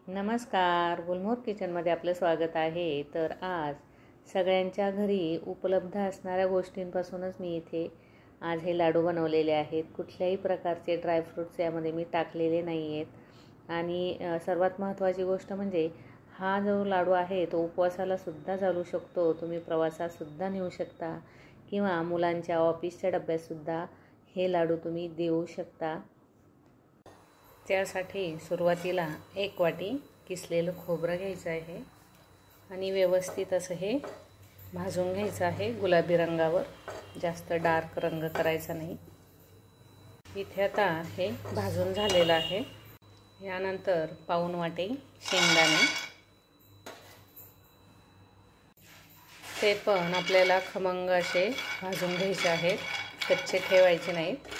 नमस्कार, गुलमोहर किचनमध्ये आपलं स्वागत आहे. तर आज सगळ्यांच्या घरी उपलब्ध असणाऱ्या गोष्टींपासूनच मी इथे आज हे लाडू बनवलेले आहेत. कुठल्याही प्रकारचे ड्रायफ्रूट्स यामध्ये मी टाकलेले नाही आहेत. आणि सर्वात महत्त्वाची गोष्ट म्हणजे हा जो लाडू आहे तो उपवासाला सुद्धा चालू शकतो. तुम्ही प्रवासातसुद्धा नेऊ शकता किंवा मुलांच्या ऑफिसच्या डब्यातसुद्धा हे लाडू तुम्ही देऊ शकता. त्यासाठी सुरुवातीला 1 वाटी किसलेलं खोबरं घ्यायचं आहे आणि व्यवस्थित असं हे भाजून घ्यायचं आहे गुलाबी रंगावर. जास्त डार्क रंग करायचा नाही. इथे आता हे भाजून झालेलं आहे. यानंतर पाऊण वाटी शेंगदाणे, ते पण आपल्याला खमंग असे भाजून घ्यायचे आहेत, कच्चे ठेवायचे नाहीत.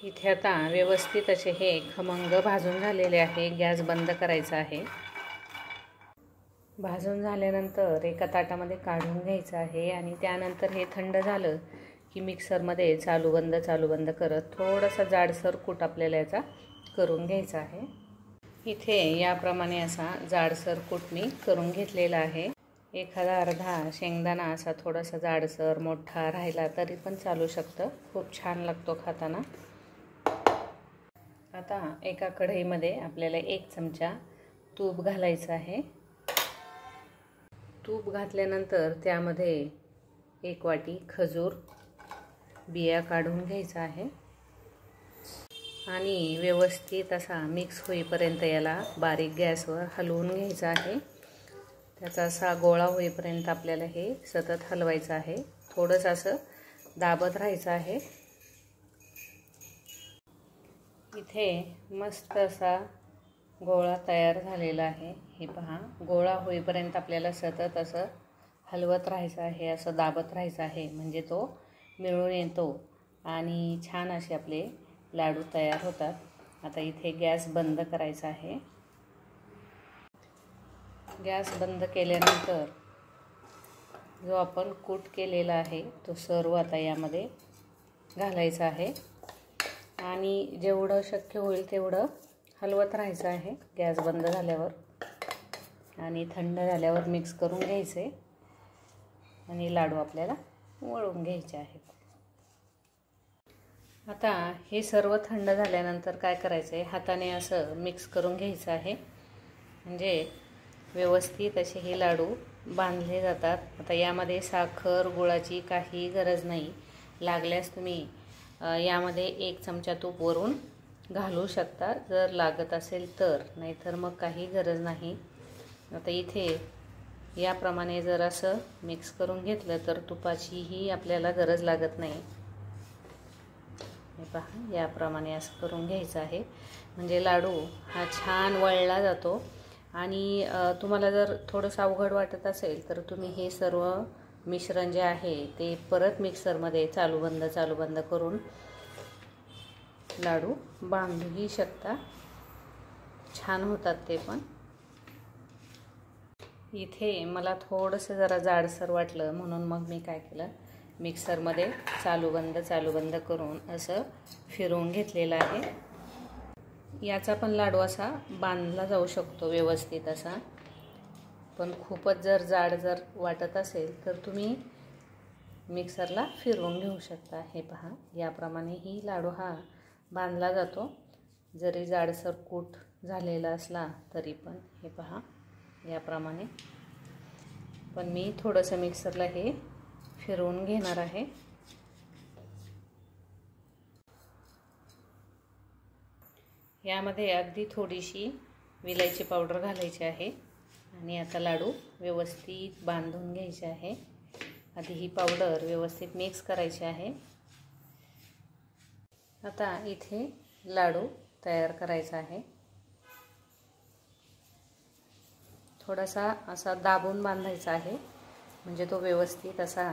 इथे आता व्यवस्थित असे हे खमंग भाजून झालेले आहे. गॅस बंद करायचा आहे. भाजून झाल्यानंतर एका ताटामध्ये काढून घ्यायचं आहे आणि त्यानंतर हे थंड झालं की मिक्सरमध्ये चालू बंद करत थोडासा जाडसर कूट आपल्याला याचा करून घ्यायचा आहे. इथे याप्रमाणे असा जाडसर कूट मी करून घेतलेला आहे. एखादा अर्धा शेंगदाणा असा थोडासा जाडसर मोठा राहिला तरी पण चालू शकतं. खूप छान लागतो खाताना. आता एका कढईमध्ये आपल्याला 1 चमचा तूप घालायचं आहे. तूप घातल्यानंतर त्यामध्ये 1 वाटी खजूर बिया काढून घ्यायचा आहे आणि व्यवस्थित असा मिक्स होईपर्यंत याला बारीक गॅसवर हलवून घ्यायचा आहे. त्याचा असा गोळा होईपर्यंत आपल्याला हे सतत हलवायचं आहे. थोडंसं असं दाबत राहायचं आहे. इथे मस्त असा गोळा तयार झालेला आहे. हे पहा, गोळा होईपर्यंत आपल्याला सतत असं हलवत राहायचं आहे, असं दाबत राहायचं आहे, म्हणजे तो मिळून येतो आणि छान असे आपले लाडू तयार होतात. आता इथे गॅस बंद करायचा आहे. गॅस बंद केल्यानंतर जो आपण कूट केलेला आहे तो सर्व आता यामध्ये घालायचा आहे आणि जेवढं शक्य होईल तेवढं हलवत राहायचं आहे गॅस बंद झाल्यावर. आणि थंड झाल्यावर मिक्स करून घ्यायचे आणि लाडू आपल्याला वळून घ्यायचे आहेत. आता हे सर्व थंड झाल्यानंतर काय करायचं आहे, हाताने असं मिक्स करून घ्यायचं आहे, म्हणजे व्यवस्थित असे हे लाडू बांधले जातात. आता यामध्ये साखर गुळाची काही गरज नाही. लागल्यास तुम्ही यामध्ये 1 चमचा तूप वरून घालू शकता जर लागत असेल तर, नाहीतर मग काही गरज नाही. आता इथे याप्रमाणे जर असं मिक्स करून घेतलं तर तुपाचीही आपल्याला गरज लागत नाही. हे पहा, याप्रमाणे असं करून घ्यायचं आहे, म्हणजे लाडू हा छान वळला जातो. आणि तुम्हाला जर थोडंसं अवघड वाटत असेल तर तुम्ही हे सर्व मिश्रण जे आहे ते परत मिक्सरमध्ये चालू बंद करून लाडू बांधूही शकता. छान होतात ते पण. इथे मला थोडंसं जरा जाडसर वाटलं म्हणून मग मी काय केलं, मिक्सरमध्ये चालू बंद करून असं फिरवून घेतलेलं आहे. याचा पण लाडू असा बांधला जाऊ शकतो व्यवस्थित असा. पण खूपच जर वाटत असेल तर तुम्ही मिक्सरला फिरवून घेऊ शकता. हे पहा, याप्रमाणे ही लाडू हा बांधला जातो, जरी जाडसर कूट झालेला असला तरी पण. हे पहा, याप्रमाणे. पण मी थोडंसं मिक्सरला हे फिरवून घेणार आहे. यामध्ये अगदी थोडीशी विलायची पावडर घालायची आहे आणि आता लाडू व्यवस्थित बांधून घ्यायचे आहे. आधी ही पावडर व्यवस्थित मिक्स करायची आहे. आता इथे लाडू तयार करायचा आहे. थोडासा असा दाबून बांधायचा आहे, म्हणजे तो व्यवस्थित असा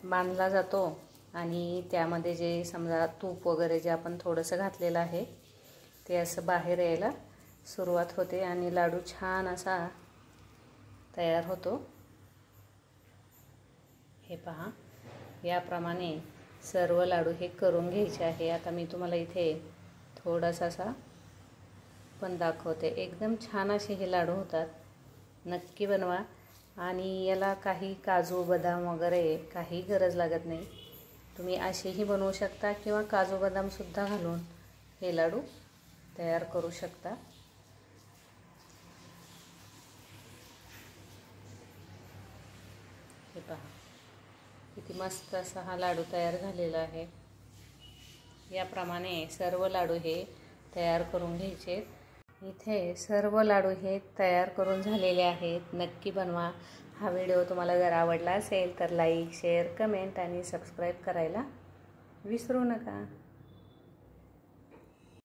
बांधला जातो आणि त्यामध्ये जे समजा तूप वगैरे जे आपण थोडंसं घातलेलं आहे ते असं बाहेर यायला सुरुवात होते आणि लाडू छान असा तयार होतो. हे पहा, याप्रमाणे सर्व लाडू हे करून घ्यायचे आहे. आता मी तुम्हाला इथे थोडासा असा पण दाखवते. एकदम छान असे हे लाडू होतात. नक्की बनवा. आणि याला काही काजू बदाम वगैरे काही गरज लागत नाही. तुम्ही असेही बनवू शकता किंवा काजू बदामसुद्धा घालून हे लाडू तयार करू शकता. हे पहा किती मस्त असा हा लाडू तयार झालेला आहे. याप्रमाणे सर्व लाडू हे तयार करून घ्यायचे. इथे सर्व लाडू हे तयार करून झालेले आहेत. नक्की बनवा. हा व्हिडिओ तुम्हाला जर आवडला असेल तर लाईक, शेअर, कमेंट आणि सबस्क्राईब करायला विसरू नका.